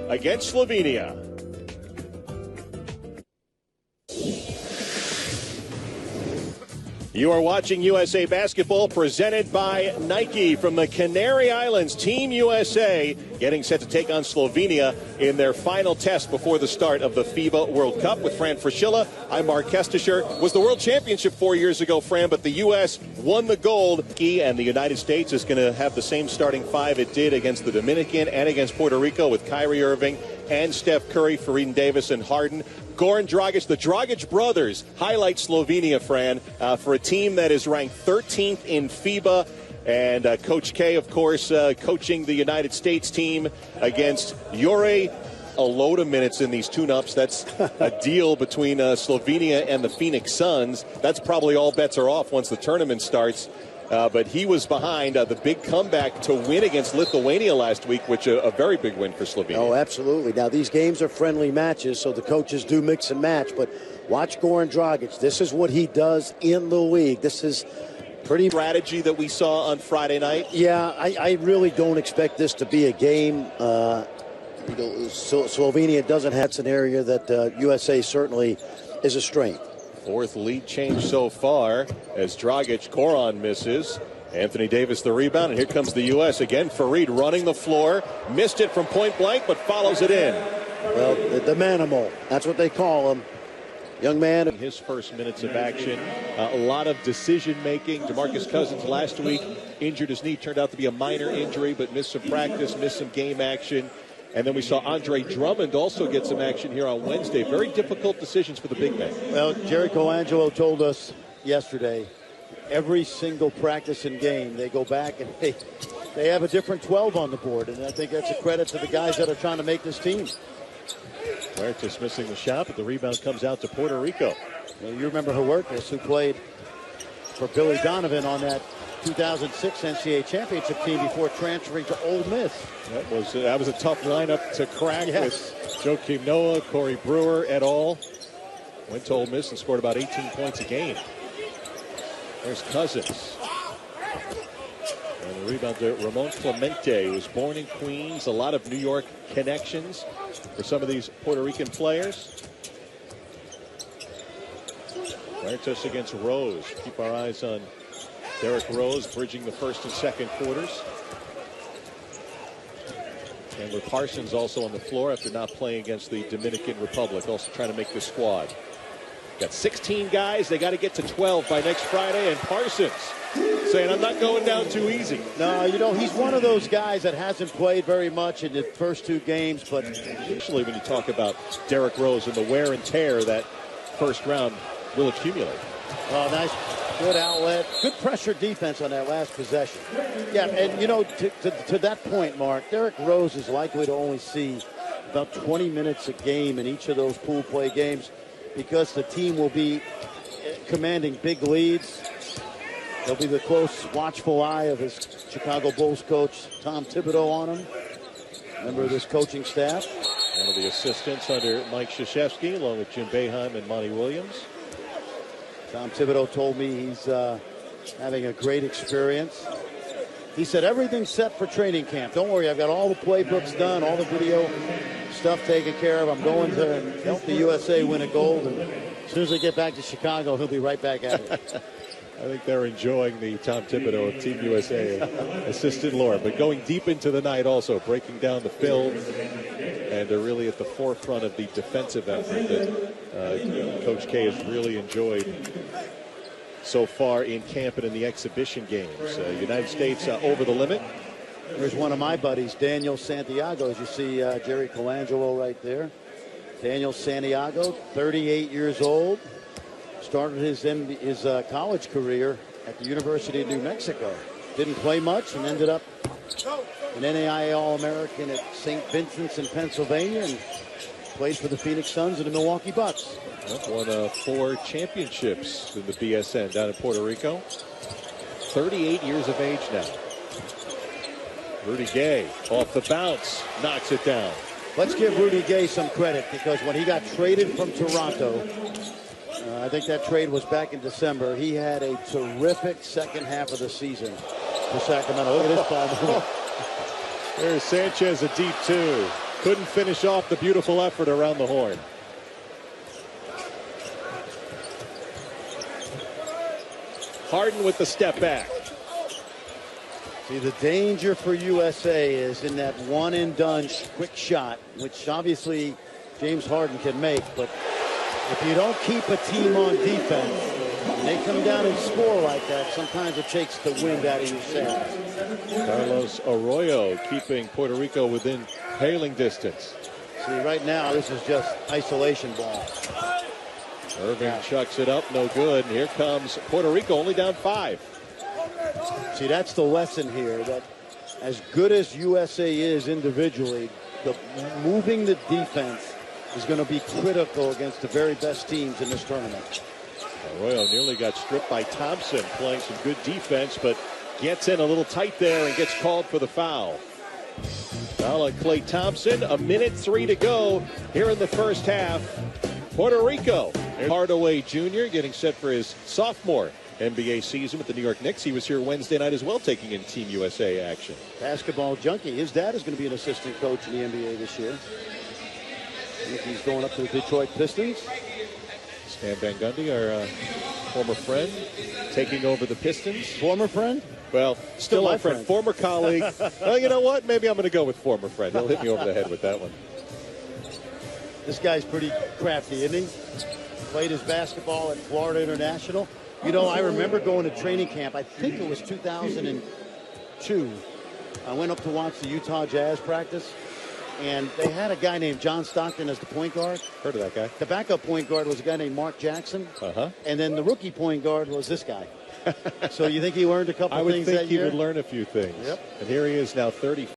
against Slovenia. You are watching USA Basketball presented by Nike from the Canary Islands. Team USA getting set to take on Slovenia in their final test before the start of the FIBA World Cup. With Fran Fraschilla, I'm Mark Kestischer. It was the World Championship 4 years ago, Fran, but the U.S. won the gold. And the United States is going to have the same starting five it did against the Dominican and against Puerto Rico with Kyrie Irving and Steph Curry, Fareed Davis, and Harden. Goran Dragic, the Dragic brothers, highlight Slovenia, Fran, for a team that is ranked 13th in FIBA. And Coach K, of course, coaching the United States team against Jure. A load of minutes in these tune-ups. That's a deal between Slovenia and the Phoenix Suns. That's probably all bets are off once the tournament starts. But he was behind the big comeback to win against Lithuania last week, which a very big win for Slovenia. Oh, absolutely. Now, these games are friendly matches, so the coaches do mix and match. But watch Goran Dragic. This is what he does in the league. This is pretty strategy that we saw on Friday night. Yeah, I really don't expect this to be a game. Slovenia doesn't have an area that USA certainly is a strength. Fourth lead change so far as Dragic, Goran misses. Anthony Davis the rebound, and here comes the U.S. again. Fareed running the floor. Missed it from point blank, but follows it in. Well, the manimal, that's what they call him. Young man. In his first minutes of action, a lot of decision-making. DeMarcus Cousins last week injured his knee. Turned out to be a minor injury, but missed some practice, missed some game action. And then we saw Andre Drummond also get some action here on Wednesday. Very difficult decisions for the big man. Well, Jerry Colangelo told us yesterday, every single practice and game, they go back and they have a different 12 on the board. And I think that's a credit to the guys that are trying to make this team. Huertas missing the shot, but the rebound comes out to Puerto Rico. Well, you remember Huertas, who played for Billy Donovan on that 2006 NCAA championship team before transferring to Ole Miss. That was a tough lineup to crack with Joakim Noah, Corey Brewer et al. Went to Ole Miss and scored about 18 points a game. There's Cousins. And the rebound to Ramon Clemente, who was born in Queens. A lot of New York connections for some of these Puerto Rican players. Huertas against Rose. Keep our eyes on Derrick Rose bridging the first and second quarters. And with Parsons also on the floor after not playing against the Dominican Republic, also trying to make the squad. Got 16 guys. They got to get to 12 by next Friday. And Parsons saying, I'm not going down too easy. No, you know, he's one of those guys that hasn't played very much in the first two games. But especially when you talk about Derrick Rose and the wear and tear that first round will accumulate. Oh, nice. Good outlet. Good pressure defense on that last possession. Yeah, and, you know, to that point, Mark, Derrick Rose is likely to only see about 20 minutes a game in each of those pool play games because the team will be commanding big leads. There'll be the close, watchful eye of his Chicago Bulls coach, Tom Thibodeau, on him. Member of this coaching staff. One of the assistants under Mike Krzyzewski, along with Jim Boeheim and Monty Williams. Tom Thibodeau told me he's having a great experience. He said, everything's set for training camp. Don't worry, I've got all the playbooks done, all the video stuff taken care of. I'm going to help the USA win a gold. And as soon as I get back to Chicago, he'll be right back at it. I think they're enjoying the Tom Thibodeau of Team USA assistant lore. But going deep into the night also, breaking down the film. And they're really at the forefront of the defensive effort that Coach K has really enjoyed so far in camp and in the exhibition games. United States over the limit. There's one of my buddies, Daniel Santiago. As you see Jerry Colangelo right there. Daniel Santiago, 38 years old. Started his college career at the University of New Mexico. Didn't play much and ended up an NAIA All-American at St. Vincent's in Pennsylvania and played for the Phoenix Suns and the Milwaukee Bucks. Won 4 championships in the BSN down in Puerto Rico. 38 years of age now. Rudy Gay off the bounce, knocks it down. Let's give Rudy Gay some credit because when he got traded from Toronto, I think that trade was back in December, he had a terrific second half of the season for Sacramento. Look at this ball. There's Sanchez, a deep 2. couldn't finish off the beautiful effort around the horn. Harden with the step back. See, the danger for USA is in that one-and-done quick shot, which obviously James Harden can make. But if you don't keep a team on defense, and they come down and score like that, sometimes it takes the wind out of your sails. Carlos Arroyo keeping Puerto Rico within hailing distance. See, right now, this is just isolation ball. Irving chucks it up, no good. And here comes Puerto Rico, only down 5. See, that's the lesson here, that as good as USA is individually, moving the defense is going to be critical against the very best teams in this tournament. Arroyo nearly got stripped by Thompson, playing some good defense, but gets in a little tight there and gets called for the foul. Foul on Klay Thompson. 1:03 to go here in the first half. Puerto Rico. Hardaway Jr. getting set for his sophomore NBA season with the New York Knicks. He was here Wednesday night as well, taking in Team USA action. Basketball junkie. His dad is going to be an assistant coach in the NBA this year. I think he's going up to the Detroit Pistons. Stan Van Gundy, our former friend, taking over the Pistons. Former friend? Well, still my friend. Former colleague. Well, you know what? Maybe I'm going to go with former friend. He'll hit me over the head with that one. This guy's pretty crafty, isn't he? Played his basketball at Florida International. You know, I remember going to training camp. I think it was 2002. I went up to watch the Utah Jazz practice, and they had a guy named John Stockton as the point guard. Heard of that guy. The backup point guard was a guy named Mark Jackson. And then the rookie point guard was this guy. So you think he learned a couple things that year? I would think he would learn a few things. Yep. And here he is now 30.